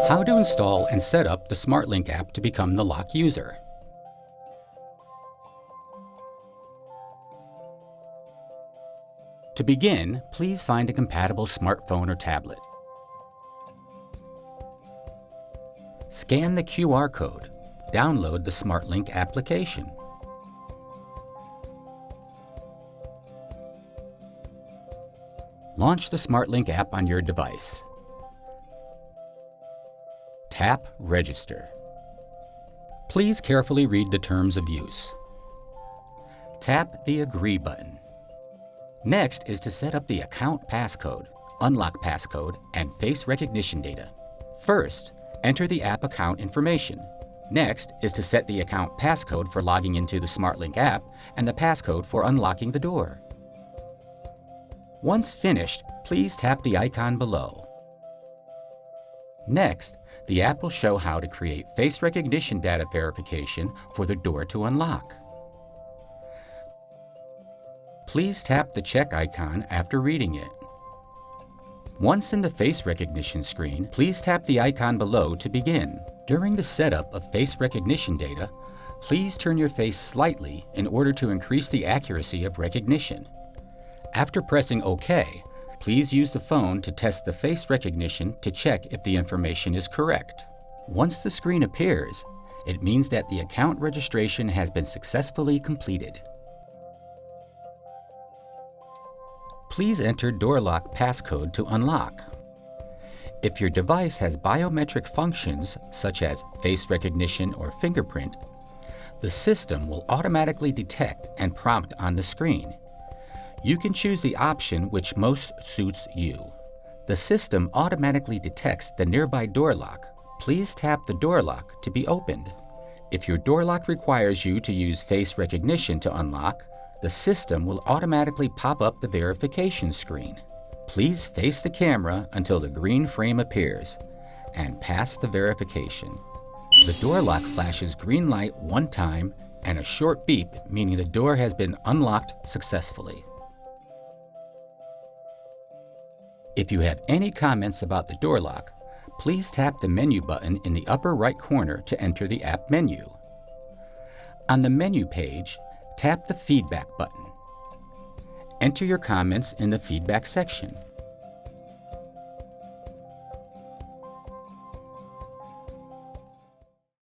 How to install and set up the Smartlink app to become the lock user. To begin, please find a compatible smartphone or tablet. Scan the QR code. Download the Smartlink application. Launch the Smartlink app on your device. Tap Register. Please carefully read the terms of use. Tap the Agree button. Next is to set up the account passcode, unlock passcode, and face recognition data. First, enter the app account information. Next is to set the account passcode for logging into the Smartlink app and the passcode for unlocking the door. Once finished, please tap the icon below. Next, the app will show how to create face recognition data verification for the door to unlock. Please tap the check icon after reading it. Once in the face recognition screen, please tap the icon below to begin. During the setup of face recognition data, please turn your face slightly in order to increase the accuracy of recognition. After pressing OK, please use the phone to test the face recognition to check if the information is correct. Once the screen appears, it means that the account registration has been successfully completed. Please enter door lock passcode to unlock. If your device has biometric functions such as face recognition or fingerprint, the system will automatically detect and prompt on the screen. You can choose the option which most suits you. The system automatically detects the nearby door lock. Please tap the door lock to be opened. If your door lock requires you to use face recognition to unlock, the system will automatically pop up the verification screen. Please face the camera until the green frame appears and pass the verification. The door lock flashes green light one time and a short beep, meaning the door has been unlocked successfully. If you have any comments about the door lock, please tap the menu button in the upper right corner to enter the app menu. On the menu page, tap the feedback button. Enter your comments in the feedback section.